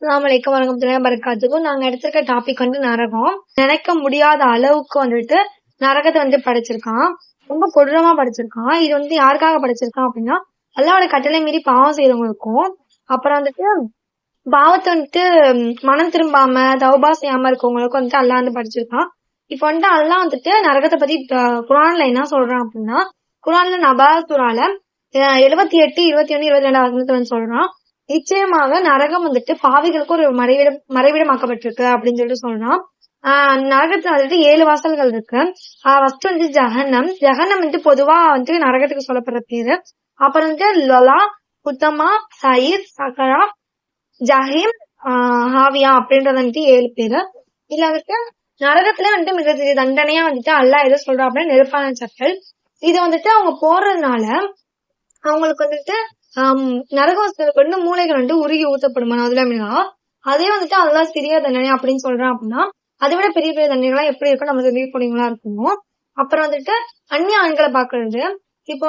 அஸ்ஸலாமு வரஹ்மத்துல்லாஹி வபரகாத்துஹு. நாங்க எடுத்திருக்க டாபிக் நரகம். நினைக்க முடியாத அளவுக்கு நரகத்தை படைச்சிருக்கான். ரொம்ப கொடூரமா படைச்சிருக்கான். இது யாருக்காக படைச்சிருக்கான் அப்படின்னா, அல்லாஹ்வோட கட்டளை மீறி பாவம் செய்யறவங்களுக்கும், அப்புறம் பாவத்தை மனம் திரும்பாம தௌபா செய்யாம இருக்கவங்களுக்கும் அல்லாஹ் படிச்சிருக்கான். இப்ப அல்லாஹ் நரகத்தை பத்தி குர்ஆன்ல என்ன சொல்றான் அப்படின்னா, குர்ஆன்ல நபா சூரால 78, 21, 22 வசனத்துல சொல்றான், நிச்சயமாக நரகம் பாவிகளுக்கு ஒரு மறைவிடமாக்கப்பட்டிருக்கு அப்படின்னு சொல்றான். நரகத்துல 7 வாசல்கள் இருக்கு. ஃபர்ஸ்ட் ஜஹன்னம். ஜஹன்னம் பொதுவா நரகத்துக்கு சொல்லப்படுற பேரு. அப்புறம் லொலா, உத்தமா, சயீர், சகரா, ஜஹீம், ஹாவியா அப்படின்றது 7 பேரு. இதுல நரகத்துல மிகப்பெரிய தண்டனையா அல்லாஹ் எதை சொல்றா அப்படின்னா நெருப்பான சட்டல். இது அவங்க போறதுனால அவங்களுக்கு நரகவாசலுக்கு மூளைகள் உருகி ஊத்தப்படுமா. அதே அல்லாஹ் சிறிய தண்டனை அப்படின்னு சொல்றான் அப்படின்னா, அதை விட பெரிய பெரிய தண்டனைகள்லாம் எப்படி இருக்கும் நம்ம தெரிவிக்கூடியவங்களா இருக்கும். அப்புறம் அந்நிய ஆண்களை பாக்குறது. இப்போ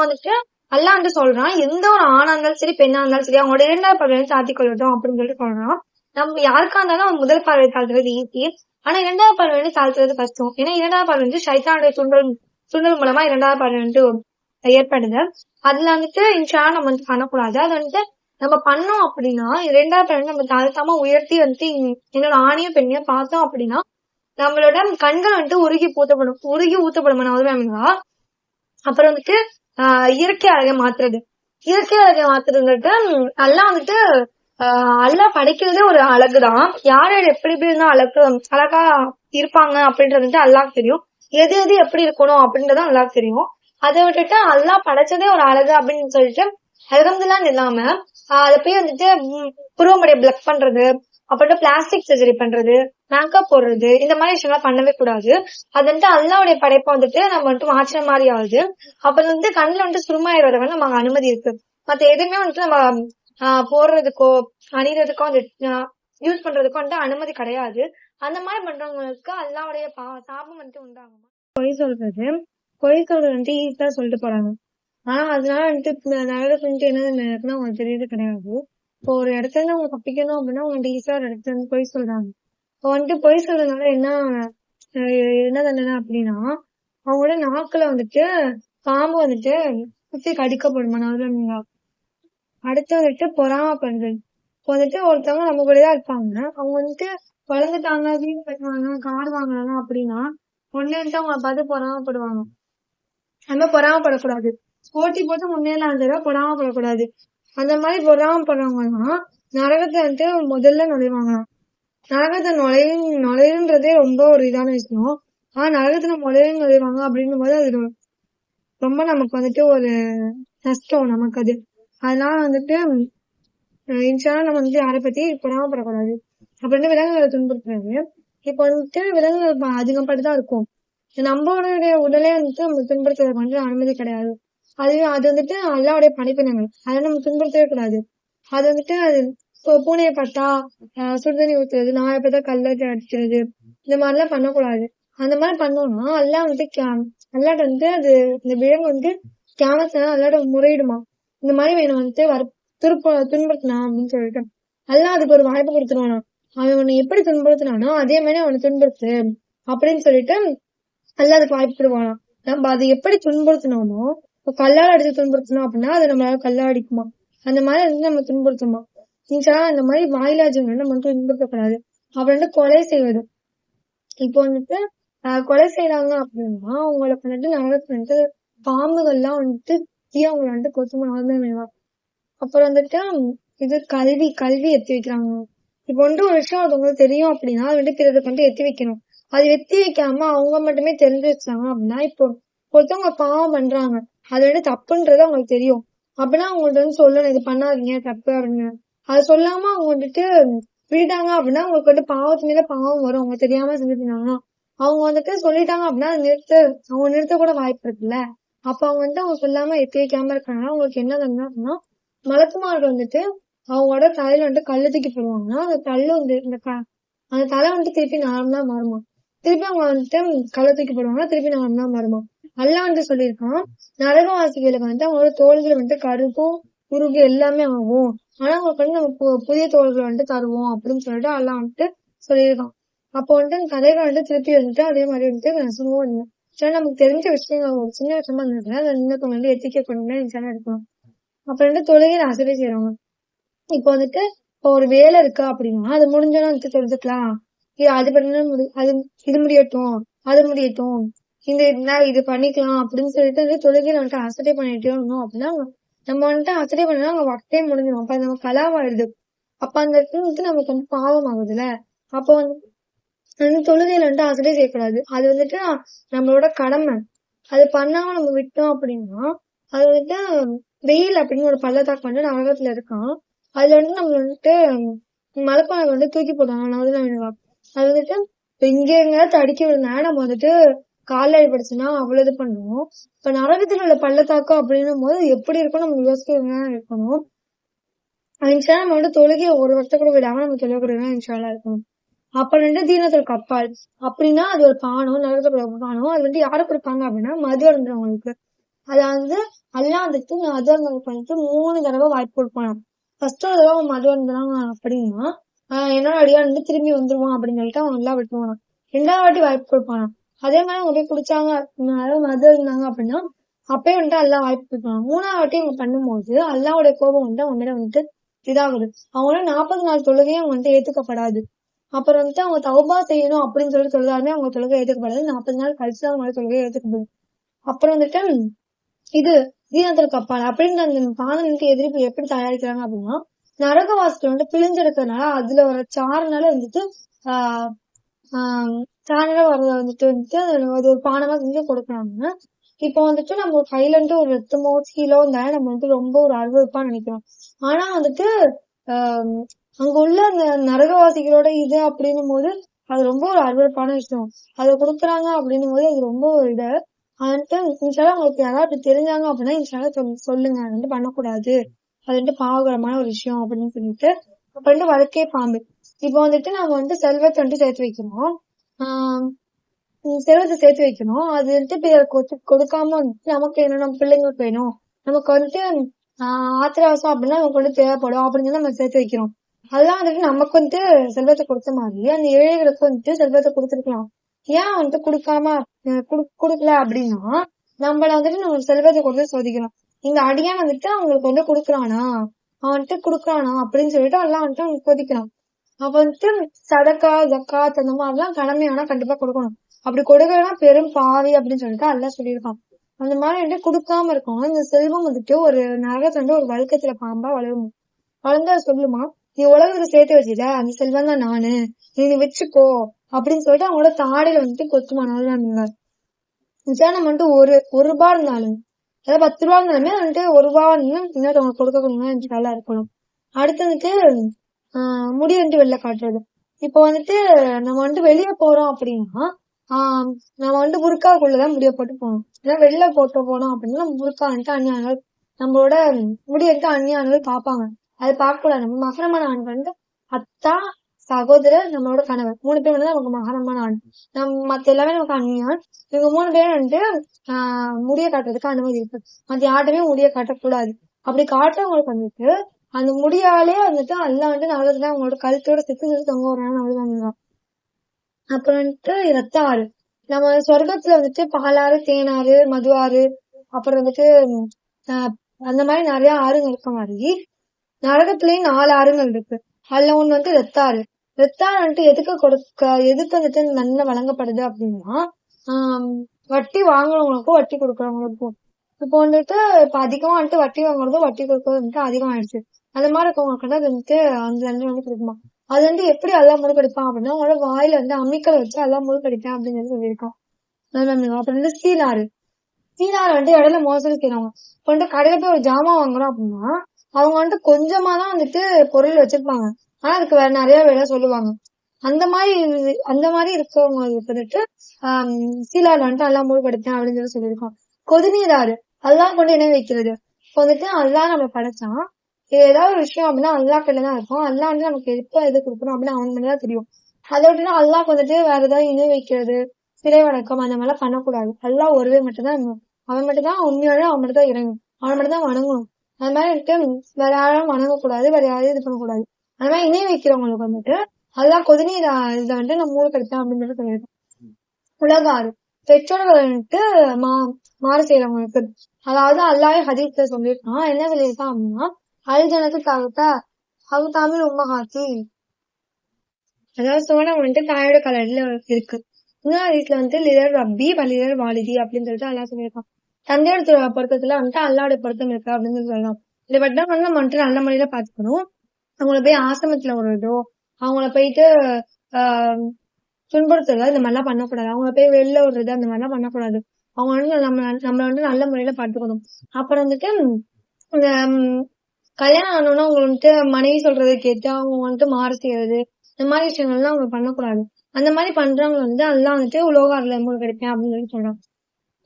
அல்லாஹ் சொல்றான், எந்த ஒரு ஆணா இருந்தாலும் சரி பெண்ணா இருந்தாலும் சரி அவங்களோட 2வது பார்வையை தாழ்த்தி கொள்ளட்டும் அப்படின்னு சொல்றான். நம்ம யாருக்கா இருந்தாலும் அவன் முதல் பார்வை தாழ்த்துறது ஈஸி. ஆனா 2வது பார்வை தாழ்த்துறது கஷ்டம். ஏன்னா 2வது பார்வை சைத்தானுடைய துண்டல் மூலமா 2வது பார்வை ஏற்படுது. அதுல இன்ஷா நம்ம பண்ணக்கூடாது. அது நம்ம பண்ணோம் அப்படின்னா 2வது பார்வை நம்ம தாழ்த்தாம உயர்த்தி என்னோட ஆணையும் பெண்ணையும் பார்த்தோம் அப்படின்னா நம்மளோட கண்கள் உருகி ஊத்தப்படும். அப்புறம் இயற்கை அழகை மாத்துறது. இயற்கை அழகை மாத்துறது எல்லாம் அல்லாஹ் படைக்கிறதே ஒரு அழகுதான். யார் எப்படி எப்படி இருந்தா அழகா இருப்பாங்க அப்படின்றது அல்லாஹ்க்கு தெரியும். எது எது எப்படி இருக்கணும் அப்படின்றதும் அல்லாஹ்க்கு தெரியும். அதை விட்டுட்டு அல்லாஹ் படைச்சதே ஒரு அழகு அப்படின்னு சொல்லிட்டு அல்ஹம்துலில்லாஹ்னு இல்லாம அதை போய் புருவமுடைய பிளக் பண்றது, அப்புறம் பிளாஸ்டிக் சர்ஜரி பண்றது, மேக்கப் போடுறது, இந்த மாதிரி விஷயம்லாம் பண்ணவே கூடாது. அது அல்லாஹ்வுடைய படைப்பை நம்ம மாற்றின மாதிரி ஆகுது. அப்புறம் கண்ணுல சுருமாய் வர நமக்கு அனுமதி இருக்கு. மத்த எதுவுமே நம்ம போடுறதுக்கோ அணிறதுக்கோ யூஸ் பண்றதுக்கோ அனுமதி கிடையாது. அந்த மாதிரி பண்றவங்களுக்கு அல்லாஹ்வுடைய சாபம் உண்டாகும். பொய் சொல்றது ஈஸியா சொல்லிட்டு போறாங்க. ஆனா அதனால நரகத்துல என்ன நடக்குன்னா அவங்களுக்கு தெரியறது கிடையாது. இப்போ ஒரு இடத்துல இருந்து அவங்க தப்பிக்கணும் அப்படின்னா அவங்க ஈஸியா ஒரு இடத்துல இருந்து பொய் சொல்றாங்க. இப்போ பொய் சொல்றதுனால என்ன தண்டனை அப்படின்னா, அவங்களோட நாக்குல பாம்பு குத்தி கடிக்கப்படுமா. அடுத்து பொறாமப்படுறது. ஒருத்தவங்க நம்ம கூடதான் இருப்பாங்க. அவங்க வளர்ந்துட்டாங்க, வீடு கட்டுவாங்க, கார் வாங்கலாம் அப்படின்னா ஒண்ணு அவங்க பார்த்து பொறாமப்படுவாங்க. நம்ம பொறாமப்படக்கூடாது. போட்டி போட்டு முன்னேறலாம், பொறாமப்படக்கூடாது. அந்த மாதிரி பொறாமப்படுறவங்கன்னா நரகத்தை முதல்ல நுழைவாங்களாம். நரகத்தை நுழையுன்றதே ரொம்ப ஒரு இதான விஷயம். ஆனா நரகத்துல நுழைவாங்க அப்படின்னும் போது அது ரொம்ப நமக்கு ஒரு நஷ்டம் நமக்கு அது. அதனால இன்ஷா நம்ம யாரை பத்தி பொறாமப்படக்கூடாது. அப்புறம் விலங்குகளை துன்புறுத்துறது. இப்ப விலங்குகள் அதிகப்பட்டுதான் இருக்கும். நம்மளுடைய உடலே நம்ம துன்புறுத்துறதுக்கு அனுமதி கிடையாது. அது அல்லாஹ்வுடைய படைப்பினங்கள். அதை நம்ம துன்புறுத்தவே கூடாது. அது அது பூனையை பார்த்தா சுடுதண்ணி ஊத்துறது, நாயை பார்த்தா கல்லறை அடிக்கிறது, இந்த மாதிரி எல்லாம் பண்ணக்கூடாது. அந்த மாதிரி பண்ணோம்னா அல்லாஹ் அல்லாஹ்ட்ட அது இந்த விலங்கு கியாமத்துல அல்லாஹ்ட்ட முறையிடுமா, இந்த மாதிரி வேணும் துன்புறுத்தினா அப்படின்னு சொல்லிட்டு அல்லாஹ் அதுக்கு ஒரு வாய்ப்பு கொடுத்துருவானா. அவன் உன்னை எப்படி துன்புறுத்தினானோ அதே மாதிரி அவனை துன்புறுத்து அப்படின்னு சொல்லிட்டு அல்லாஹ் அதுக்கு வாய்ப்பு கொடுவானா. நம்ம அதை எப்படி துன்புறுத்தினோமோ, இப்போ கல்லால் அடிச்சு துன்புறுத்தணும் அப்படின்னா அது நம்மளால கல்லா அடிக்குமா, அந்த மாதிரி நம்ம துன்புறுத்துமா. இந்த மாதிரி வாயிலாஜங்கள் நம்ம துன்புறுத்தக்கூடாது. அப்புறம் கொலை செய்வது. இப்போ கொலை செய்யறாங்க அப்படின்னா அவங்களுக்கு நரகத்துல பாம்புகள்லாம் அவங்களை கொத்துமா. அப்புறம் இது கல்வி எத்தி வைக்கிறாங்க. இப்போ ஒரு விஷயம் அவங்களுக்கு தெரியும் அப்படின்னா அது பிறருக்கு எத்தி வைக்கணும். அது எத்தி வைக்காம அவங்க மட்டுமே தெரிஞ்சு வச்சாங்க அப்படின்னா, இப்போ ஒருத்தவங்க பாவம் பண்றாங்க, அது தப்புன்றது அவங்களுக்கு தெரியும் அப்படின்னா அவங்கள்ட்ட சொல்லணும், இது பண்ணாதீங்க தப்பு அப்படின்னு. அது சொல்லாம அவங்க விட்டாங்க அப்படின்னா அவங்களுக்கு பாவத்து மீத பாவம் வரும். அவங்க தெரியாம செஞ்சுட்டாங்கன்னா அவங்க சொல்லிட்டாங்க அப்படின்னா அவங்க நிறுத்த கூட வாய்ப்பு இருக்குல்ல. அப்ப அவங்க சொல்லாம எத்தி வைக்காம இருக்காங்க. அவங்களுக்கு என்ன தண்டனை அப்படின்னா, மலக்குமார்கள் அவங்களோட தலையில கல்லு தூக்கி போடுவாங்கன்னா அந்த கல்லு அந்த தலை திருப்பி நார்மலா மாறுமா. திருப்பி அவங்க கல்லை தூக்கி போடுவாங்க, திருப்பி நார்மலா மாறுமா. அல்லாஹ் சொல்லியிருக்கான், நரகவாசிகளுக்கு அவங்களோட தோள்கள் கருப்பும் குறுகு எல்லாமே ஆகும் ஆனா அவங்களுக்கு வந்து நம்ம புதிய தோள்கள் வந்துட்டு தருவோம் அப்படின்னு சொல்லிட்டு எல்லாம் வந்துட்டு சொல்லியிருக்கான். அப்போ வந்துட்டு அந்த கதைகள் வந்துட்டு திருப்பி வந்துட்டு அதே மாதிரி வந்துட்டு நெசமும் இல்லை. சரி, நமக்கு தெரிஞ்ச விஷயங்கள் ஒரு சின்ன விஷயமா இருந்ததுன்னா அதை இன்னொருத்தவங்க வந்து எத்திக்க கொண்டு இருக்கணும். அப்புறம் வந்து தொழுகையில அசட்டை செய்யறவங்க. இப்போ வந்துட்டு இப்போ ஒரு வேலை இருக்கா அப்படின்னா அது முடிஞ்சோன்னா வந்துட்டு தெரிஞ்சுக்கலாம். அது பண்ண அது இது முடியட்டும், அது முடியட்டும், இது பண்ணிக்கலாம் அப்படின்னு சொல்லிட்டு வந்து தொழுகையில வந்துட்டு அசட்டை பண்ணிட்டே இருந்தோம் அப்படின்னா நம்ம வந்துட்டு அசட்டை பண்ணா அவங்க ஒர்க்கே முடிஞ்சிடும். அப்ப நம்ம கலாவாயிடுது. அப்ப அந்த இடத்துல வந்துட்டு நமக்கு வந்து பாவம் ஆகுதுல்ல. அப்போ வந்து தொழுகையில வந்துட்டு அசட்டை செய்யக்கூடாது. அது வந்துட்டு நம்மளோட கடமை. அது பண்ணாம நம்ம விட்டோம் அப்படின்னா அது வந்துட்டு வெயில் அப்படின்னு ஒரு பள்ளத்தாக்கு வந்து நரகத்துல இருக்கான். அதுல வந்து நம்ம வந்துட்டு மலைப்பாறை வந்து தூக்கி போடுவாங்க. அது வந்துட்டு இங்க எங்கேயாவது தடுக்கி விழுந்தா நம்ம வந்துட்டு கால அடிபடுச்சுன்னா அவ்வளவு இது பண்ணுவோம். இப்ப நரகத்துல உள்ள பள்ளத்தாக்கு அப்படின்னும் போது எப்படி இருக்கும் நம்ம யோசிக்க இருக்கணும். இன்ஷா நம்ம வந்து தொழுகையை ஒரு வருஷம் கூட விடாம நம்ம தொழுகக்கூடியதான் இன்ஷால்லா இருக்கணும். அப்புறம் வந்து தீனத்துல் கப்பால் அப்படின்னா அது ஒரு பானம், நரகத்துல பானம். அது வந்து யாரு கொடுப்பாங்க அப்படின்னா மது அருந்தவங்களுக்கு. அதாவது அல்லாஹ் வந்துட்டு மது அருந்தவங்களுக்கு வந்துட்டு 3 தடவை வாய்ப்பு கொடுப்பான். ஃபர்ஸ்ட் ஒரு தடவை அவன் மது அருந்தினாங்க அப்படின்னா என்னோட அடியான் வந்து திரும்பி வந்துருவான் அப்படின்னு சொல்லிட்டு அவன் எல்லாம் விட்டுருவான். 2வது வாட்டி வாய்ப்பு கொடுப்பான். அதே மாதிரி அவங்க போய் குடிச்சாங்க, மது இருந்தாங்க அப்படின்னா அப்பயே வந்துட்டு எல்லாம் வாய்ப்பு கொடுப்பாங்க. 3வது வாட்டி அவங்க பண்ணும்போது அல்லாஹ்வுடைய கோபம் வந்து அவங்க மேல வந்துட்டு இதாகுது. அவங்களோட 40 நாள் தொழுகையும் அவங்க வந்துட்டு ஏத்துக்கப்படாது. அப்புறம் வந்துட்டு அவங்க தௌபா செய்யணும் அப்படின்னு சொல்லிட்டு சொல்றாருமே அவங்க தொழுகை ஏத்துக்கப்படாது. 40 நாள் கழிச்சு அவங்க தொழுகையை ஏத்துக்கப்படுது. அப்புறம் வந்துட்டு இது தீனத்துல் கப்பால் அப்படின்ற அந்த பானனுக்கு எதிர்ப்பு எப்படி தயாரிக்கிறாங்க அப்படின்னா நரகவாசத்துல வந்து பிழிஞ்செடுக்கிறதுனால அதுல வர சாறுனால வந்துட்டு ஆஹ் ஆஹ் சாறுனால வர்றத வந்துட்டு அது ஒரு பானமா செஞ்சு கொடுக்குறாங்க. இப்போ வந்துட்டு நம்ம கையில இருந்து ஒரு ரத்தமோ கீழோ இருந்தாலும் நம்ம வந்து ரொம்ப ஒரு அருவருப்பா நினைக்கிறோம். ஆனா வந்துட்டு ஆஹ் அங்க உள்ள அந்த நரகவாசிகளோட இது அப்படின்னும் போது அது ரொம்ப ஒரு அருவருப்பான விஷயம். அதை கொடுக்குறாங்க அப்படின்னும் போது அது ரொம்ப ஒரு இதை வந்துட்டு இன்ஷால்லா உங்களுக்கு யாராவது தெரிஞ்சாங்க அப்படின்னா இன்ஷால்லா சொல்லுங்க. அது வந்து பண்ணக்கூடாது, அது வந்து பாவகரமான ஒரு விஷயம் அப்படின்னு சொல்லிட்டு. அப்ப வந்து வழக்கே பாம்பு. இப்போ வந்துட்டு நம்ம வந்து செல்வத்தை வந்துட்டு சேர்த்து வைக்கணும். ஆஹ் செல்வத்தை சேர்த்து வைக்கணும். அது வந்துட்டு பிறருக்கு கொடுக்காம வந்துட்டு நமக்கு என்ன நம்ம பிள்ளைங்களுக்கு வேணும், நமக்கு வந்துட்டு ஆத்திராவசம் அப்படின்னா நமக்கு வந்து தேவைப்படும் அப்படின்னு நம்ம சேர்த்து வைக்கிறோம். அதெல்லாம் வந்துட்டு நமக்கு வந்துட்டு செல்வத்தை கொடுத்த மாதிரி அந்த ஏழைகளுக்கு வந்துட்டு செல்வத்தை கொடுத்துருக்கலாம். ஏன் வந்துட்டு கொடுக்காம கொடுக்கல அப்படின்னா நம்மள வந்துட்டு நம்ம செல்வத்தை கொண்டு சோதிக்கிறோம். இந்த அடியான் வந்துட்டு அவங்களுக்கு வந்து கொடுக்குறானா, அவன் வந்துட்டு கொடுக்குறானா அப்படின்னு சொல்லிட்டு எல்லாம் வந்துட்டு அவங்க சோதிக்கிறான். அப்ப வந்துட்டு சதக்கா ஜக்காத் அந்த மாதிரிலாம் கடமையானா கண்டிப்பா கொடுக்கணும். அப்படி கொடுக்கலன்னா பெரும் பாவி அப்படின்னு சொல்லிட்டு எல்லாம் சொல்லியிருக்கான். அந்த மாதிரி வந்துட்டு கொடுக்காம இருக்கணும். இந்த செல்வம் வந்துட்டு ஒரு நரகத்துல வந்து ஒரு வழுக்கத்துல பாம்பா வளரும். வளர்ந்தா சொல்லுமா, நீ உலகத்துல சேர்த்து வச்சுல அந்த செல்வம் தான் நானு, நீ வச்சுக்கோ அப்படின்னு சொல்லிட்டு அவங்களோட தாடையில வந்துட்டு கொத்துமானாலும் நம்ம வந்துட்டு ஒரு ரூபாய் இருந்தாலும் அதாவது 10 ரூபா இருந்தாலுமே வந்துட்டு 1 ரூபா இன்னொருத்தவங்க கொடுக்கணும் நல்லா இருக்கணும். அடுத்து வந்துட்டு முடி வந்துட்டு வெளில காட்டுறது. இப்போ வந்துட்டு நம்ம வந்துட்டு வெளியே போறோம் அப்படின்னா நம்ம வந்துட்டு புர்காக்குள்ளதான் முடிய போட்டு போகணும். ஏன்னா வெளில போட்டு போனோம் அப்படின்னா நம்ம புர்கா வந்துட்டு அந்நியார்கள் நம்மளோட முடி வந்துட்டு அந்நியார்கள் பார்ப்பாங்க. அது பார்க்க கூடாது. நம்ம மகரமான ஆண்கள் வந்து அத்தா, சகோதரர், நம்மளோட கணவர் 3 பேர் வந்து நமக்கு மகரமான ஆண். மத்த எல்லாமே நமக்கு அந்நியான். இவங்க 3 பேரும் வந்துட்டு முடிய காட்டுறதுக்கு அனுமதி இருக்கு. மத்த யார்ட்டுமே முடிய காட்டக்கூடாது. அப்படி காட்டுறவங்களுக்கு வந்துட்டு அந்த முடியாலே வந்துட்டு எல்லாம் வந்துட்டு நரகத்துல அவங்களோட கழுத்தோட சேர்த்து தொங்க விடுறாங்க. அப்புறம் வந்துட்டு ரத்த ஆறு. நம்ம சொர்க்கத்துல வந்துட்டு பாலாறு, தேனாறு, மது ஆறு, அப்புறம் வந்துட்டு அந்த மாதிரி நிறைய ஆறுகள் இருக்க மாதிரி நரகத்திலயும் 4 ஆறுகள் இருக்கு. அதுல ஒண்ணு வந்து ரத்தாறு. ரத்தாறு வந்துட்டு எதுக்கு வந்துட்டு நன்மை வழங்கப்படுது அப்படின்னா வட்டி வாங்குறவங்களுக்கும் வட்டி கொடுக்கறவங்களுக்கும். இப்போ வந்துட்டு இப்ப அதிகமா வந்துட்டு வட்டி வாங்குறதும் வட்டி கொடுக்கறது வந்துட்டு அதிகமாயிடுச்சு. அந்த மாதிரி இருக்கவங்களுக்கு வந்து அது வந்துட்டு அந்த நன்மை வந்து கொடுக்குமா. அது வந்து எப்படி எல்லாம் முழுக்கடிப்பான் அப்படின்னா அவங்களோட வாயில வந்து அம்மிக்கலை வச்சு எல்லாம் முழுக்கடிப்பேன் அப்படின்னு சொல்லி சொல்லியிருக்கான். அப்புறம் வந்து சீனாறு வந்துட்டு இடையில மோசடி செய்யறவங்க. இப்ப வந்துட்டு கடையில போய் ஒரு ஜாமான் வாங்குறோம் அப்படின்னா அவங்க வந்துட்டு கொஞ்சமா தான் வந்துட்டு பொருள் வச்சிருப்பாங்க. ஆனா அதுக்கு வேற நிறைய வேலை சொல்லுவாங்க. அந்த மாதிரி இருக்கவங்களுக்கு வந்துட்டு சீலாறு வந்துட்டு எல்லாம் முழுக்கடிப்பேன் அப்படின்னு சொல்லியிருக்கோம். கொதிநீராறு அதெல்லாம் கொண்டு என்ன வைக்கிறது. இப்ப வந்துட்டு அதெல்லாம் நம்ம படைச்சான் ஏதாவது ஒரு விஷயம் அப்படின்னா அல்லா கையில தான் இருக்கும். அல்லா வந்து நமக்கு எப்ப எது கொடுக்கணும் அப்படின்னு அவன் மட்டும் தான் தெரியும். அதை விட்டுனா அல்லாஹ் வந்துட்டு வேற ஏதாவது இணை வைக்கிறது, சிறை வணக்கம் அந்த மாதிரிலாம் பண்ணக்கூடாது. அல்லாஹ் ஒருவே மட்டும்தான் அவன் மட்டும்தான் உண்மையோட அவன் மட்டும் தான் இறங்கும், அவன் மட்டும் தான் வணங்கணும். அது மாதிரி வந்துட்டு வேற யாரும் வணங்கக்கூடாது, வேற யாரையும் இது பண்ணக்கூடாது. அது மாதிரி இணை வைக்கிறவங்களுக்கு வந்துட்டு அதெல்லாம் கொதிநீர் இதை வந்துட்டு நான் மூழ்க எடுத்தேன் அப்படின்னு சொல்லியிருக்கேன். உலகாறு பெற்றோர்கள் வந்துட்டு மாறு செய்யறவங்களுக்கு, அதாவது அல்லாஹ் ஹதீஸ்ல சொல்லியிருக்கான். என்ன சொல்லியிருக்கான் அப்படின்னா, அல்ஜனத்து தகுத்த அவுதாமில் உம்மகாத்தி, அதாவது சோனம் வந்துட்டு தாயோட கலர்ல இருக்கு. இன்னொரு ஹதீஸ்ல வந்துட்டு லிரர் ரப்பி பலிரர் வாலிதி அப்படின்னு சொல்லிட்டு அல்லாஹ் சொல்லியிருக்கான். தந்தையோட பொருத்தத்துல வந்துட்டு அல்லாவோட பொருத்தம் இருக்கு அப்படின்னு சொல்லலாம். இதை பற்றி வந்து நம்ம வந்துட்டு நல்ல முறையில பாத்துக்கணும். அவங்கள போய் ஆசிரமத்துல விடுறதோ, அவங்கள போயிட்டு ஆஹ் துன்புறுத்துறதோ இந்த மாதிரிலாம் பண்ணக்கூடாது. அவங்கள போய் வெளில விடுறது அந்த மாதிரிலாம் பண்ணக்கூடாது. அவங்க வந்து நம்மள வந்து நல்ல முறையில பாத்துக்கணும். அப்புறம் வந்துட்டு இந்த கல்யாணம் ஆனோன்னா அவங்க வந்துட்டு மனைவி சொல்றதை கேட்டு அவங்க வந்துட்டு மாறு செய்யறது, இந்த மாதிரி விஷயங்கள்லாம் அவங்க பண்ணக்கூடாது. அந்த மாதிரி பண்றவங்க வந்து அதெல்லாம் வந்துட்டு உலோகாரில மூணு கிடைப்பேன் அப்படின்னு சொல்லி சொல்றாங்க.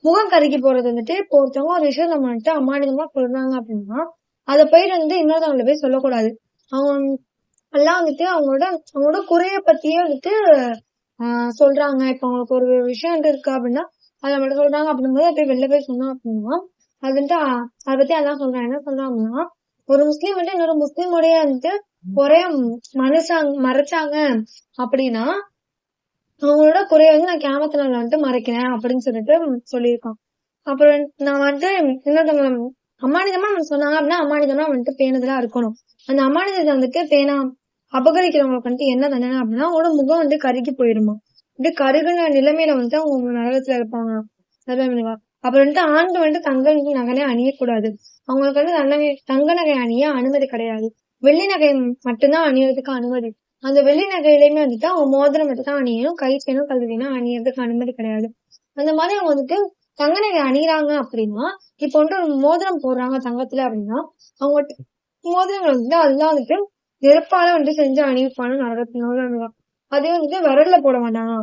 முகம் கருகி போறது வந்துட்டு இப்போ ஒருத்தவங்க ஒரு விஷயம் நம்ம வந்துட்டு அமானிதமா சொல்றாங்க அப்படின்னா அதை போயிட்டு வந்து இன்னொருத்தவங்களை போய் சொல்லக்கூடாது. அவங்க எல்லாம் வந்துட்டு அவங்களோட குறைய பத்தியே வந்துட்டு சொல்றாங்க. இப்ப அவங்களுக்கு ஒரு விஷயம் இருக்கு அப்படின்னா அதை மட்டும் சொல்றாங்க அப்படிங்கும்போது அப்படியே வெளில போய் சொன்னோம் அப்படின்னா அது வந்துட்டு அதை பத்தி எல்லாம் சொல்றாங்க. என்ன சொல்றாங்கன்னா, ஒரு முஸ்லீம் வந்துட்டு இன்னொரு முஸ்லீமோடைய வந்துட்டு குறைய மறைச்சாங்க அப்படின்னா அவங்களோட குறைய வந்து நான் கியாமத்து நாள்ல வந்துட்டு மறைக்கிறேன் அப்படின்னு சொல்லிட்டு சொல்லியிருக்கான். அப்புறம் நான் வந்துட்டு இன்னொருத்தவங்க அமானிதமா சொன்னாங்க அப்படின்னா அமானிதமா வந்துட்டு பேணுதலா இருக்கணும். அந்த அமானிதத்தை வந்துட்டு பேணா அபகரிக்கிறவங்களுக்கு வந்துட்டு என்ன தண்டனை அப்படின்னா அவங்களோட முகம் வந்து கருகி போயிருமா, வந்து கருகுன நிலைமையில வந்துட்டு அவங்க நரகத்துல இருப்பாங்க. அப்புறம் வந்துட்டு ஆண்கள் வந்துட்டு தங்க நகை அணியக்கூடாது. அவங்களுக்கு வந்து தங்க நகை அணிய அனுமதி கிடையாது. வெள்ளி நகை மட்டும்தான் அணியறதுக்கு அனுமதி. அந்த வெள்ளி நகையிலுமே வந்துட்டு அவங்க மோதிரம் மட்டும் தான் அணியணும், கை செயினும் கல்வினா அணியறதுக்கு அனுமதி கிடையாது. அந்த மாதிரி அவங்க வந்துட்டு தங்க நகை அணிகிறாங்க அப்படின்னா, இப்ப வந்துட்டு ஒரு மோதிரம் போடுறாங்க தங்கத்துல அப்படின்னா அவங்க மோதிரங்கள் வந்துட்டு அதெல்லாம் வந்துட்டு நெருப்பால வந்துட்டு செஞ்சு அணிவிப்பான நரகத்தினால. அதே வந்துட்டு விரல்ல போட மாட்டாங்க,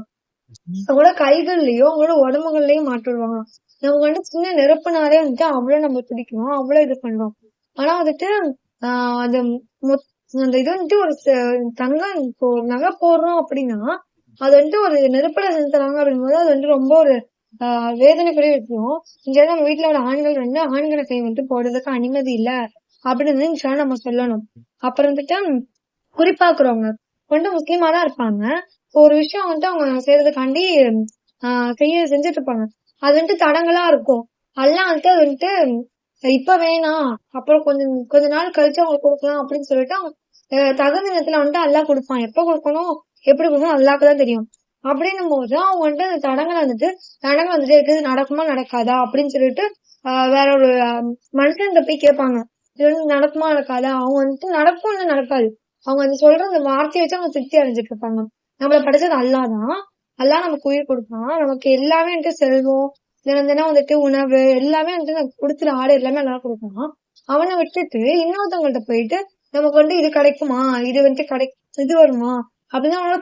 அவங்களோட கைகள்லயோ அவங்களோட உடம்புகள்லயும் மாட்டி விடுவாங்க. நம்ம வந்துட்டு சின்ன நெருப்புனாலே வந்துட்டு அவ்வளவு நம்ம துடிக்கிறோம், அவ்வளவு இது பண்றோம். ஆனா வந்துட்டு அது அந்த இது வந்துட்டு ஒரு தங்கம் இப்போ நகை போடுறோம் அப்படின்னா அது வந்துட்டு ஒரு நெருப்புல செலுத்துறாங்க அப்படிங்கும்போது அது வந்துட்டு ரொம்ப ஒரு வேதனைக்குரிய விஷயம். இங்க நம்ம வீட்டுல உள்ள ஆண்கள் வந்து ஆண்களை கை வந்துட்டு போடுறதுக்கு அனுமதி இல்ல அப்படின்னு நம்ம சொல்லணும். அப்புறம் வந்துட்டு குறிப்பாக்குறவங்க வந்துட்டு முஸ்லீமா தான் இருப்பாங்க. ஒரு விஷயம் வந்துட்டு அவங்க செய்யறதுக்காண்டி செஞ்சுட்டு இருப்பாங்க. அது வந்துட்டு தடங்களா இருக்கும். அதெல்லாம் வந்துட்டு அது வந்துட்டு இப்ப வேணாம், அப்புறம் கொஞ்ச நாள் கழிச்சு அவங்களுக்கு கொடுக்கலாம் அப்படின்னு சொல்லிட்டு அவங்க தகுந்த நேரத்துல வந்துட்டு அல்லா கொடுப்பான். எப்ப கொடுக்கணும் எப்படி கொடுக்கணும் அல்லாக்கு தான் தெரியும். அப்படின்னும் போது அவங்க வந்துட்டு அந்த தடங்கள் வந்துட்டு இருக்குது, நடக்குமா நடக்காதா அப்படின்னு சொல்லிட்டு வேற ஒரு மனுஷன் போய் கேட்பாங்க, இது வந்து நடக்குமா நடக்காதா. அவங்க வந்துட்டு நடக்கும் இல்ல நடக்காது, அவங்க அது சொல்ற அந்த வார்த்தையை வச்சு அவங்க திருப்தி அடைஞ்சிட்டு இருப்பாங்க. நம்மள படிச்சது அல்லாதான், அல்லா நமக்கு உயிர் கொடுப்பான், நமக்கு எல்லாமே வந்துட்டு செல்வம் தினம் தினம் வந்துட்டு உணவு எல்லாமே வந்துட்டு நமக்கு கொடுத்துரு ஆடு எல்லாமே நல்லா கொடுப்பான். அவனை விட்டுட்டு இன்னொருத்தவங்கள்ட்ட போயிட்டு நமக்கு வந்து இது கிடைக்குமா, இது வந்துட்டு இது வருமா அப்படின்னு அவனோட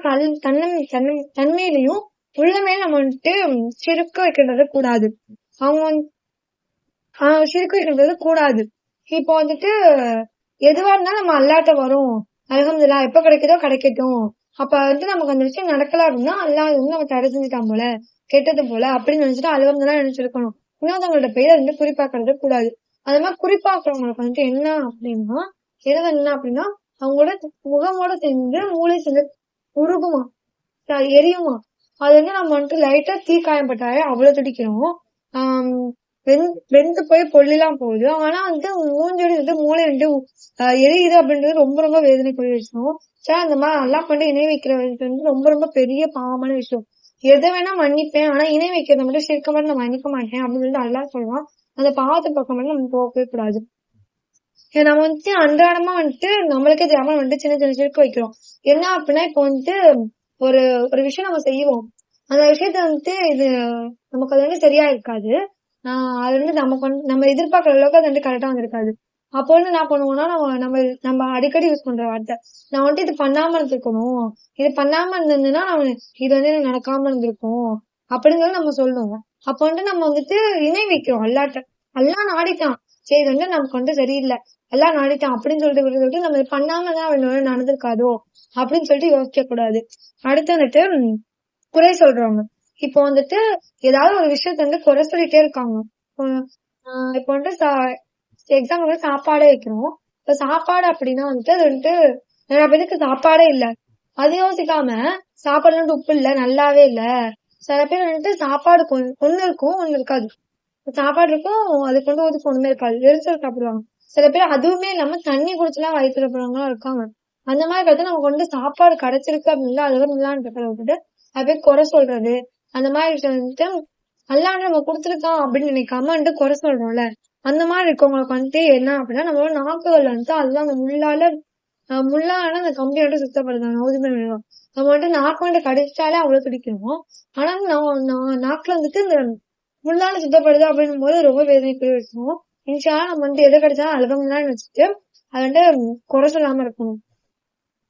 தன்மையிலையும் உள்ளமே நம்ம வந்துட்டு சிறுக்க வைக்கின்றது கூடாது. அவங்க சிறுக்க வைக்கின்றது கூடாது. இப்போ வந்துட்டு எதுவா இருந்தாலும் நம்ம அல்லாட்ட வரும், அல்ஹம்துலில்லாஹ் எப்ப கிடைக்குதோ கிடைக்கட்டும். அப்ப வந்து நமக்கு அந்த விஷயம் நடக்கல அப்படின்னா அல்லாஹ் வந்து நம்ம தடை செஞ்சுட்டான் போல, கெட்டது போல அப்படின்னு நினைச்சிட்டு அல்ஹம்துலில்லாஹ் நினைச்சிருக்கணும். இன்னொருத்தவங்களோட பெயரை வந்து குறிப்பாக்குறது கூடாது. அது மாதிரி குறிப்பாக்குறவங்களுக்கு வந்துட்டு என்ன அப்படின்னா அவங்களோட முகமோட சேர்ந்து மூளை சேர்ந்து உருகுமா, எரியுமா. அது வந்து நம்ம வந்துட்டு லைட்டா தீக்காயப்பட்டாலே அவ்வளவு துடிக்கிறோம். வெந்து போய் பொல்லிலாம் போகுது. ஆனா வந்து மூஞ்சோடி வந்து மூளை வந்து எரியுது அப்படின்றது ரொம்ப ரொம்ப வேதனைக்குரிய விஷயம். அந்த மாதிரி நல்லா பண்ணி இணை வைக்கிறது வந்து ரொம்ப ரொம்ப பெரிய பாவமான விஷயம். எதை வேணா மன்னிப்பேன், ஆனா இணை வைக்கிறத மட்டும் சேர்க்க மட்டும் நான் மன்னிக்க மாட்டேன் அப்படின்னு சொல்லிட்டு அல்லா சொல்லுவான். அந்த பாவத்தை பக்கம் மட்டும் நம்ம போகவே கூடாது. நம்ம வந்துட்டு அன்றாடமா வந்துட்டு நம்மளுக்கே தெரியாம வந்துட்டு சின்ன சின்ன சிறுக்கு வைக்கிறோம். என்ன அப்படின்னா இப்போ வந்துட்டு ஒரு ஒரு விஷயம் நம்ம செய்வோம், அந்த விஷயத்த வந்துட்டு இது நமக்கு அது வந்து சரியா இருக்காது. அது வந்து நம்ம எதிர்பார்க்கற அளவுக்கு அது வந்து கரெக்டா வந்திருக்காது. அப்போ வந்து என்ன பண்ணுவோம்னா நம்ம அடிக்கடி யூஸ் பண்ற வார்த்தை, நான் வந்துட்டு இது பண்ணாம இருந்திருக்கணும், இது பண்ணாம இருந்திருந்தேன்னா இது வந்து எனக்கு நடக்காம இருந்திருக்கும் அப்படின்னு சொல்லி நம்ம சொல்லுவோம். அப்ப வந்துட்டு நம்ம வந்துட்டு இணை வைக்கிறோம் அல்லாட்ட. அல்லா நாடிட்டான், சரி இது வந்து நமக்கு வந்து சரியில்லை, எல்லாம் நாடிட்டான் அப்படின்னு சொல்லிட்டு நம்ம பண்ணாமதான் நடந்திருக்காதோ அப்படின்னு சொல்லிட்டு யோசிக்க கூடாது. அடுத்து வந்துட்டு குறை சொல்றவங்க, இப்போ வந்துட்டு ஏதாவது ஒரு விஷயத்த வந்து குறை சொல்லிட்டே இருக்காங்க. இப்போ வந்துட்டு எக்ஸாம்பிள் சாப்பாடே வைக்கிறோம். இப்ப சாப்பாடு அப்படின்னா வந்துட்டு அது வந்துட்டு நிறைய பேருக்கு சாப்பாடே இல்ல. அது யோசிக்காம சாப்பாடுல உப்பு இல்ல, நல்லாவே இல்ல. சில பேர் வந்துட்டு சாப்பாடு ஒண்ணு இருக்கும், ஒண்ணு இருக்காது. சாப்பாடு இருக்கும், அதுக்கு ஒதுக்கு ஒண்ணுமே இருக்காது, வெறும் சாப்பிடுவாங்க. சில பேர் அதுவுமே இல்லாம தண்ணி குடிச்சுலாம் வயிற்று போறவங்களும் இருக்காங்க. அந்த மாதிரி பார்த்து நமக்கு சாப்பாடு கிடைச்சிருக்கு அப்படின்னா அது இல்லான்னு விட்டுட்டு அது போய் குறை சொல்றது, அந்த மாதிரி விஷயம் வந்துட்டு அல்லாண்டு நம்ம கொடுத்துருக்கோம் அப்படின்னு நினைக்காம வந்துட்டு குறை சொல்றோம்ல, அந்த மாதிரி இருக்கவங்களுக்கு வந்துட்டு என்ன அப்படின்னா நம்மளோட நாக்குகள் வந்துட்டு அதுதான் அந்த முள்ளால அந்த கம்பி வந்துட்டு சுத்தப்படுத்தாங்க. நம்ம வந்துட்டு நாக்கு வந்துட்டு கடிச்சாலே அவ்வளவு துடிக்கணும். ஆனா நாக்குல வந்துட்டு இந்த முள்ளால சுத்தப்படுது அப்படின்னும் போது ரொம்ப வேதனைக்குரிய விஷயம். இன்ஷால்லா நம்ம வந்துட்டு எதை கிடைச்சாலும் அல்ஹம்துலில்லாஹ்னு வச்சுட்டு அது வந்துட்டு குறை சொல்லாம இருக்கணும்.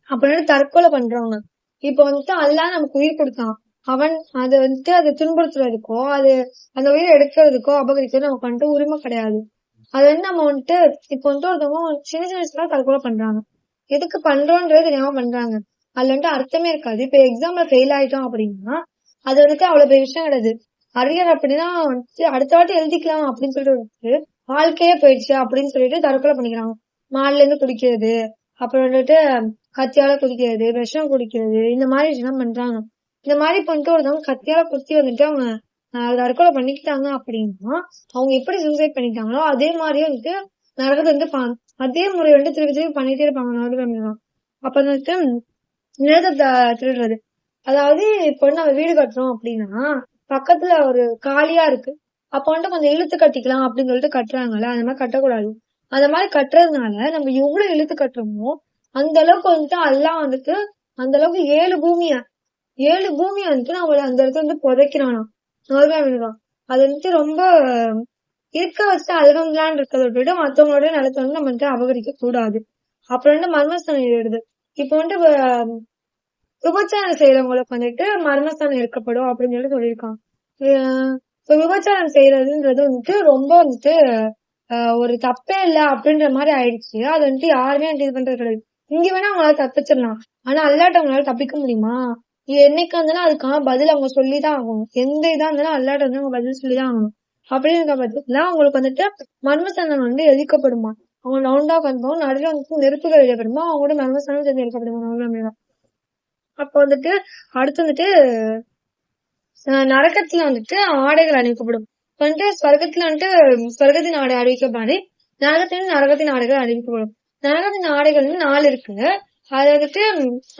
அப்படின்னு தற்கொலை பண்றவங்க இப்ப வந்துட்டு அல்லாஹ் நமக்கு உயிர் கொடுத்தான், அவன் அதை வந்துட்டு அதை துன்புறுத்துறதுக்கோ அது அந்த உயிரை எடுக்கிறதுக்கோ அபகரிக்கிறதோ நமக்கு வந்துட்டு உரிமை கிடையாது. அது வந்து நம்ம வந்துட்டு இப்ப வந்துட்டு ஒருத்தவங்க சின்ன சின்ன விஷயமா தற்கொலை பண்றாங்க, எதுக்கு பண்றோன்றது தெரியாம பண்றாங்க, அதுல வந்துட்டு அர்த்தமே இருக்காது. இப்ப எக்ஸாம்ல ஃபெயில் ஆயிட்டோம் அப்படின்னா அது வந்துட்டு அவ்வளவு பெரிய விஷயம் கிடையாது. அரியர் அப்படின்னா வந்துட்டு அடுத்த வாட்டி எழுதிக்கலாம் அப்படின்னு சொல்லிட்டு வாழ்க்கையே போயிடுச்சு அப்படின்னு சொல்லிட்டு தற்கொலை பண்ணிக்கிறாங்க. மாடுல இருந்து குடிக்கிறது, அப்புறம் வந்துட்டு கத்தியால குடிக்கிறது, விஷம் குடிக்கிறது, இந்த மாதிரி விஷயம் பண்றாங்க. இந்த மாதிரி பண்ணிட்டு ஒருத்தவங்க கத்தியால குத்தி வந்துட்டு அவங்க தற்கொலை பண்ணிக்கிட்டாங்க அப்படின்னா அவங்க எப்படி சூசைட் பண்ணிட்டாங்களோ அதே மாதிரியே வந்துட்டு நரகத்தை வந்து அதே முறை வந்துட்டு திருப்பி திருப்பி பண்ணிட்டே இருப்பாங்க. அப்ப வந்துட்டு நிலத்தை திருடுறது, அதாவது இப்ப வந்து நம்ம வீடு கட்டுறோம் அப்படின்னா பக்கத்துல ஒரு காலியா இருக்கு, அப்ப வந்துட்டு கொஞ்சம் இழுத்து கட்டிக்கலாம் அப்படின்னு சொல்லிட்டு கட்டுறாங்கல்ல, அந்த மாதிரி கட்டக்கூடாது. அந்த மாதிரி கட்டுறதுனால நம்ம எவ்வளவு இழுத்து கட்டுறோமோ அந்த அளவுக்கு வந்துட்டு அல்லாஹ் வந்துட்டு அந்த அளவுக்கு 7 பூமியை வந்துட்டு நம்மள அந்த இடத்துல வந்து புதைக்கிறானா. அது வந்துட்டு ரொம்ப இருக்க வச்சு அல்ஹம்துலில்லாஹ்னு இருக்கிறத விட மத்தவங்களோட நிலத்தை வந்து நம்ம வந்துட்டு அபகரிக்க கூடாது. அப்புறம் வந்து மர்மஸ்தானம் ஏறுது. இப்ப வந்துட்டு விபச்சாரம் செய்யறவங்களுக்கு வந்துட்டு மர்மஸ்தானம் இருக்கப்படும் அப்படின்னு சொல்லியிருக்காங்க. விபச்சாரம் செய்யறதுன்றது வந்துட்டு ரொம்ப வந்துட்டு ஒரு தப்பே இல்ல அப்படின்ற மாதிரி ஆயிடுச்சு. அது வந்துட்டு யாருமே இது பண்றது கிடையாது. இங்க வேணா அவங்களால தப்பிச்சிடலாம், ஆனா அல்லாட்ட அவங்களால தப்பிக்க முடியுமா? என்னைக்கு இருந்தாலும் அதுக்கான பதில் அவங்க சொல்லிதான் ஆகணும். எந்த இதா இருந்தாலும் அல்லாட்ட வந்து அவங்க பதில் சொல்லிதான் ஆகணும். அப்படின்னு இருக்க பட்சத்துல அவங்களுக்கு வந்துட்டு மர்மஸ்தானம் வந்து எரிக்கப்படுமா, அவங்க ரவுண்டா பண்ணுவோம், நடுவில் வந்துட்டு நெருப்புகள் எரிக்கப்படுமா, அவங்களோட மர்மஸ்தானம் சேர்ந்து எரிக்கப்படுமா. அப்ப வந்துட்டு அடுத்து வந்துட்டு நரகத்துல வந்துட்டு ஆடைகள் அணிவிக்கப்படும். வந்துட்டு ஸ்வர்க்கத்துல வந்துட்டு ஸ்வர்க்கத்தின் ஆடை அணிவிக்கப்பாடி நரகத்தின் நரகத்தின் ஆடைகள் அணிவிக்கப்படும். நரகத்தின் ஆடைகள் 4 இருக்கு. அது வந்துட்டு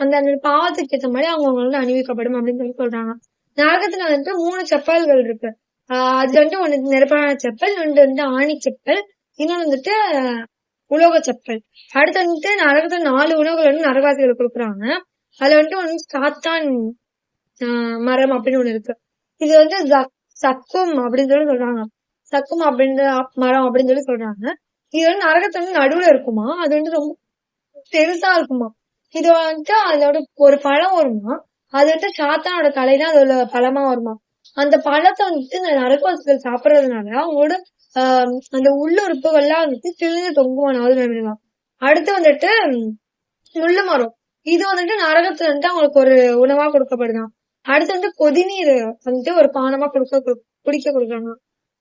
அந்த பாவத்துக்கு ஏற்ற மாதிரி அவங்க வந்து அணிவிக்கப்படும் அப்படின்னு சொல்றாங்க. நரகத்துல வந்துட்டு 3 செப்பல்கள் இருக்கு. அது வந்துட்டு ஒண்ணு நெருப்பான செப்பல், ஒன்று வந்து ஆணி செப்பல், இன்னொன்னு வந்துட்டு உலோக செப்பல். அடுத்து வந்துட்டு நரகத்துல 4 உணவுகள் வந்து நரகவாசிகள் கொடுக்குறாங்க. அதுல வந்துட்டு ஒண்ணு சாத்தான் மரம் அப்படின்னு ஒண்ணு இருக்கு. இது வந்து சக்கும் அப்படின்னு சொல்லி சொல்றாங்க. சக்கும் அப்படின்ற மரம் அப்படின்னு சொல்லி சொல்றாங்க. இது வந்து நரகத்துல வந்து நடுவுல இருக்குமா, அது வந்து ரொம்ப பெருசா இருக்குமா. இது வந்துட்டு அதோட ஒரு பழம் வருமா, அது வந்து சாத்தானோட தலைதான் அதோட பழமா வருமா. அந்த பழத்தை வந்துட்டு இந்த நரகவாசிகள் சாப்பிடுறதுனால அவங்களோட அந்த உள்ளுறுப்புகள்லாம் வந்துட்டு சிறிது தொங்குமா. அடுத்து வந்துட்டு முள்ளு மரம், இது வந்துட்டு நரகத்துல வந்துட்டு அவங்களுக்கு ஒரு உணவா கொடுக்கப்படுதான். அடுத்து வந்து கொதிநீர் வந்துட்டு ஒரு பானமா குடிக்க கொடுக்குறாங்க.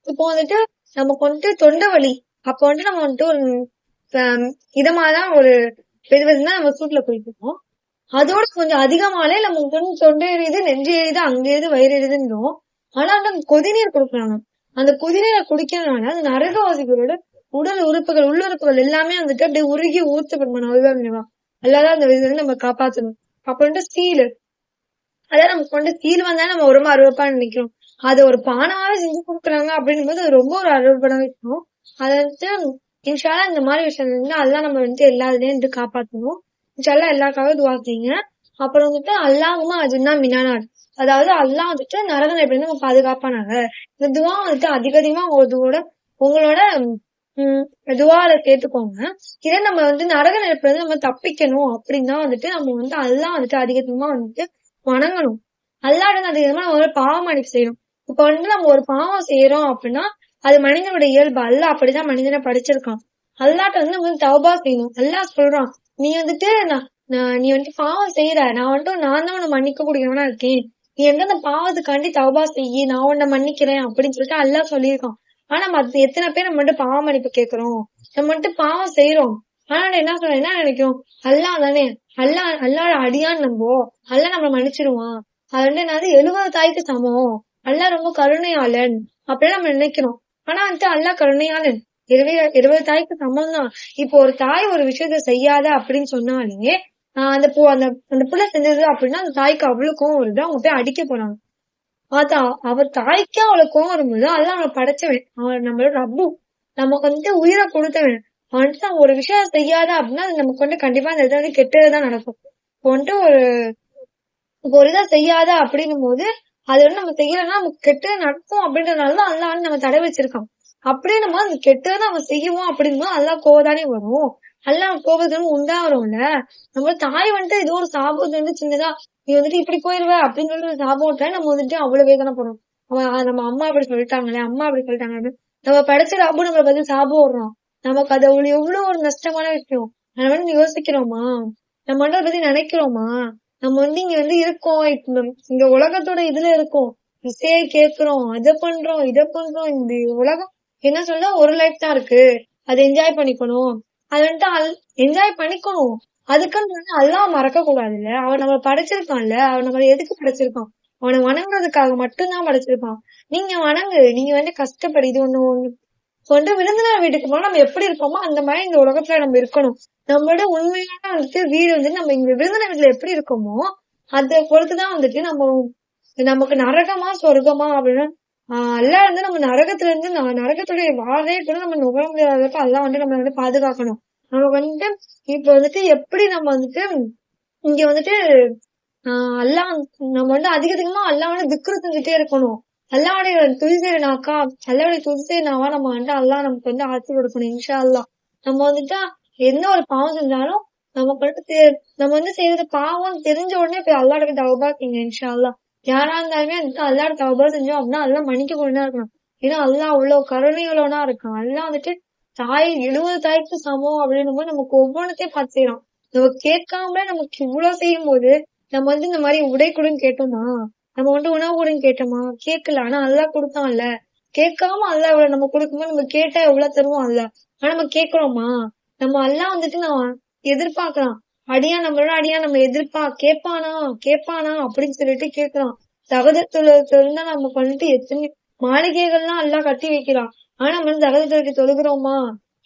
இப்போ வந்துட்டு நமக்கு வந்துட்டு தொண்டை வலி, அப்ப வந்துட்டு நம்ம வந்துட்டு ஒரு இதமாதான் ஒரு வெதுவெதுனா நம்ம சூட்ல குடிக்கணும். அதோட கொஞ்சம் அதிகமாலே நமக்கு வந்து தொண்டை எரியுது, நெஞ்சு எரியுது, அங்க எரியுது, வயிறு எரியுதுன்றோம். ஆனா வந்து கொதிநீர் கொடுக்குறாங்க. அந்த கொதிநீரை குடிக்கிறதுனால அந்த நரகவாசிகளோட உடல் உறுப்புகள் உள்ளுறுப்புகள் எல்லாமே வந்துட்டு அப்படியே உருகி ஊர்த்தப்படணும். அல்லாதான் அந்த இது நம்ம காப்பாத்தணும். அப்ப வந்துட்டு ஸ்டீல், அதான் நமக்கு வந்து ஸ்டீல் வந்தா நம்ம ரொம்ப அருவப்பான்னு நினைக்கிறோம். அது ஒரு பானமாவே செஞ்சு கொடுக்குறாங்க அப்படின்னும் போது அது ரொம்ப ஒரு அருவப்பான விஷயம். அதை வந்துட்டு இன்ஷால்லா இந்த மாதிரி விஷயம் வந்து அதெல்லாம் நம்ம வந்துட்டு எல்லா இதுலயும் வந்து காப்பாற்றணும். இன்ஷால்லா எல்லாருக்காக துவா செய்யுங்க. அப்புறம் வந்துட்டு அல்லாஹுமா அஜின்னா மினானார், அதாவது அல்லாஹ் வந்துட்டு நரகம் எப்படி நம்ம பாதுகாப்பானாங்க. இந்த துவா வந்துட்டு அதிகமா உங்களோட துவால கேட்டுக்கோங்க. இதே நம்ம வந்து நரக நெருப்புல நம்ம தப்பிக்கணும் அப்படின்னா வந்துட்டு நம்ம வந்து அல்லாஹ் வந்துட்டு அதிகமா வந்துட்டு வணங்கணும். அல்லாஹ் அதிகமா நம்ம ஒரு பாவம் மன்னிப்பு செய்யணும். இப்ப வந்து நம்ம ஒரு பாவம் செய்யறோம் அப்படின்னா அது மனிதனுடைய இயல்பு. அல்லாஹ் அப்படிதான் மனிதனை படிச்சிருக்கான். அல்லாஹ்ட்ட வந்து நம்ம தௌபா செய்யணும். அல்லாஹ் சொல்றான், நீ வந்துட்டு நீ வந்துட்டு பாவம் செய்யற, நான் தான் உன்னை மன்னிக்க கூடியவனா இருக்கேன், நீ வந்து அந்த பாவத்துக்காண்டி தௌபா செய்யி, நான் உன்னை மன்னிக்கிறேன் அப்படின்னு சொல்லிட்டு அல்லாஹ் சொல்லியிருக்கான். ஆனா மத்த எத்தனை பேர் நம்ம மட்டும் பாவ மன்னிப்பு கேக்குறோம், நம்ம மட்டும் பாவம் செய்யறோம். ஆனா என்ன சொல்றோம், என்ன நினைக்கிறோம், அல்லா தானே, அல்லாஹ் அடியான்னு நம்புவோம், அல்லாஹ் நம்மள மன்னிச்சிருவான், அது என்னது 70 தாய்க்கு சமம், அல்லாஹ் ரொம்ப கருணையாளன் அப்படின்னு நம்ம நினைக்கிறோம். ஆனா அல்லாஹ் கருணையாளன் 20 தாய்க்கு சமம் தான். இப்போ ஒரு தாய் ஒரு விஷயத்த செய்யாத அப்படின்னு சொன்னாலே அந்த அந்த புள்ள செஞ்சது அப்படின்னா அந்த தாய்க்கு அவ்வளவு கோவம் வருது, அவங்க போய் அடிக்க போறாங்க. அதான் அவர் தாய்க்கே அவ்வளவு கோவம் வரும்போது அல்லாஹ் அவனை படைச்சவன், அவன் நம்மளோட ரப்பு, நமக்கு உயிரை கொடுத்தவன். அவன்ட்டு ஒரு விஷயம் செய்யாத அப்படின்னா அது நமக்கு கண்டிப்பா அந்த இடத்துல கெட்டதுதான் நடக்கும். இப்போ ஒரு இதை செய்யாத அப்படின்னும் போது அது நம்ம செய்யலன்னா நமக்கு கெட்டது நடக்கும் அப்படின்றதுனாலதான் அல்லாஹ் நம்ம தடை வச்சிருக்கான். அப்படியே நம்ம அந்த கெட்டதை அவன் செய்வோம் அப்படின்னும் போது அல்லாஹ் கோவதானே வரும், அல்லாஹ் கோபத்துன்னு உண்டாகிறோம்ல. நம்ம தாய் ஏதோ ஒரு சாபம் சின்னதா நீ இப்படி போயிருவ அப்படின்னு சொல்லி ஒரு சாபம் நம்ம அவ்வளவு வேதனை பண்ணும். நம்ம அம்மா அப்படி சொல்லிட்டாங்களே, அம்மா அப்படி சொல்லிட்டாங்க அப்படின்னு நம்ம படைச்ச ரப்பு நம்மள பத்தி சாபம் விடுறோம். நமக்கு அது எவ்வளவு ஒரு நஷ்டமான விஷயம். நம்ம யோசிக்கிறோமா, நம்ம அதை பத்தி நினைக்கிறோமா? நம்ம இங்க இருக்கோம், இந்த உலகத்தோட இதுல இருக்கோம், இசையை கேக்குறோம், அதை பண்றோம் இதை பண்றோம். இந்த உலகம் என்ன சொல்ல, ஒரு லைஃப் தான் இருக்கு, அதை என்ஜாய் பண்ணிக்கணும், அது என்ஜாய் பண்ணிக்கணும். அதுக்குன்னு அல்லாஹ் மறக்க கூடாதுல்ல. அவன் நம்மள படைச்சிருக்கான்ல, அவன் நம்மள எதுக்கு படைச்சிருக்கான், அவனை வணங்குறதுக்காக மட்டும்தான் படைச்சிருக்கான். நீங்க வணங்கு, நீங்க கஷ்டப்படு. இது ஒண்ணு விருந்தினர் வீட்டுக்கு போனா நம்ம எப்படி இருப்போமோ அந்த மாதிரி இந்த உலகத்துல நம்ம இருக்கணும். நம்மளோட உண்மையான வீடு நம்ம இங்க விருந்தினர் வீட்டுல எப்படி இருக்கோமோ அதை பொறுத்துதான் நமக்கு நரகமா சொர்க்கமா அப்படின்னு அல்லாஹ் நம்ம நரகத்துல இருந்து நரகத்துடைய வாழே கூட நம்ம நுகர முடியாதப்ப அல்லாஹ் நம்ம பாதுகாக்கணும். நம்ம இப்ப எப்படி நம்ம இங்க அல்லாஹ் நம்ம அதிகமா அல்லாஹ் திக்ரு செஞ்சுட்டே இருக்கணும். அல்லாவுடைய துதி செய்யற நாக்கா, அல்லாவுடைய துதி செய்யற நாவா நம்ம அல்லாஹ் நமக்கு ஆட்சி கொடுக்கணும். இன்ஷா அல்லாஹ் நம்ம எந்த ஒரு பாவம் செஞ்சாலும் நம்ம செய்யறது பாவம் தெரிஞ்ச உடனே போய் அல்லாஹ்கிட்ட தௌபா செய்யுங்க. இன்ஷா அல்லாஹ் யாரா இருந்தாலுமே அல்லாஹ் தௌபா செஞ்சோம் அப்படின்னா அல்லாஹ் மன்னிக்க கொண்டுதான் இருக்கணும். ஏன்னா அல்லாஹ் அவ்வளவு கருணையுள்ளவனா இருக்கான். அல்லாஹ் தாய் 70 தாய்க்கு சமம் அப்படின்னும் போது நமக்கு ஒவ்வொன்றத்தையும் பார்த்து செய்யறோம். நம்ம கேட்காம நமக்கு இவ்வளவு செய்யும் போது நம்ம இந்த மாதிரி உடை கொடுன்னு கேட்டோமா, நம்ம உணவு கொடுன்னு கேட்டோமா, கேட்கல. ஆனா அல்லாஹ் கொடுத்தான்ல, கேட்காம அல்லாஹ் இவ்வளவு நம்ம கொடுக்கும்போது நம்ம கேட்டா எவ்வளவு தருவோம் அல்லாஹ். ஆனா நம்ம கேட்கிறோமா, நம்ம அல்லாஹ் நான் எதிர்பார்க்கலாம். நம்மளோட நம்ம கேட்பானா அப்படின்னு சொல்லிட்டு கேட்கலாம். சகதத்துல நமக்கு எத்தனை மாளிகைகள்லாம் எல்லாம் கட்டி வைக்கலாம். ஆனா நம்ம சகதத்துக்கு தொழுகிறோமா,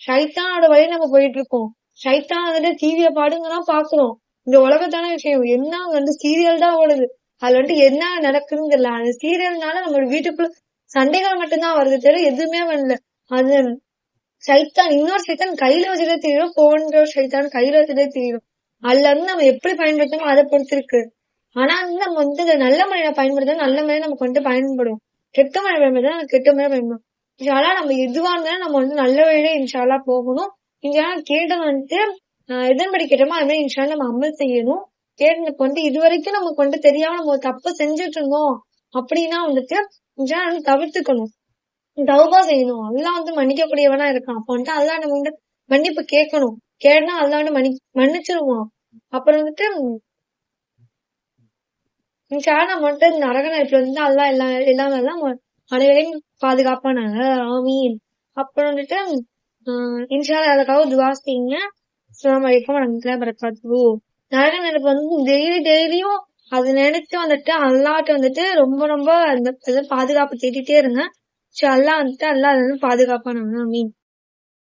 ஷைத்தானோட வழி நம்ம போயிட்டு இருக்கோம். ஷைத்தான் டிவிய பாடுங்கன்னா பாக்குறோம். இந்த உலகத்தான விஷயம் என்ன சீரியல் தான் ஓடுது, அதுல என்ன நடக்குதுன்னு தெரியல. அந்த சீரியல்னால நம்ம வீட்டுக்குள்ள சண்டைகள் மட்டும்தான் வருது தெரியல, எதுவுமே வரல. அது சைத்தான், இன்னொரு சைத்தான் கையில வச்சுட்டே தெரியும், போன்ற சைத்தான் கையில வச்சுட்டே தெரியும். அதுல நம்ம எப்படி பயன்படுத்தணும் அதை பொறுத்திருக்கு. ஆனா நம்ம நல்ல முறையில பயன்படுத்த நல்ல முறையில நமக்கு பயன்படும், கெட்ட முறை பயன்படுத்த கெட்ட முறை பயன்படும். இன்ஷால்லா நம்ம எதுவா இருந்தாலும் நம்ம நல்ல வழியில இன்ஷால்லா போகணும். இன்ஷால்லா கேட்ட எதன்படி கேட்டோமோ அது மாதிரி இன்ஷால்லா நம்ம அமல் செய்யணும். கேட்டனுக்கு இது வரைக்கும் நமக்கு தெரியாம நம்ம தப்பு செஞ்சுட்டு இருந்தோம் அப்படின்னா இன்ஷால்லா தவிர்த்துக்கணும், தௌபா செய்யணும். அல்லாஹ் மன்னிக்கக்கூடியவனா இருக்கான். அப்ப அல்லாஹ் நம்ம மன்னிப்பு கேட்கணும். கேட்டா அல்லாஹ் மன்னிச்சிருவான். அப்புறம் இன்ஷால்லா நம்ம நரக நெருப்புல அல்லாஹ் எல்லாம் அனைவரையும் பாதுகாப்பானாங்க. ஆமீன். அப்புறம் இன்ஷால்லா அதுக்காக துவா செய்யுங்க. அஸ்ஸலாமு அலைக்கும் வரஹ்மத்துல்லாஹி வபரகாத்துஹு. நரக நெருப்பு டெய்லியும் அது நினைச்சு அல்லாஹ்ட்ட ரொம்ப ரொம்ப பாதுகாப்பு தேடிட்டே இருங்க. அல்லாஹ் அல்லாஹ் பாதுகாப்பானாங்க. ஆமீன்.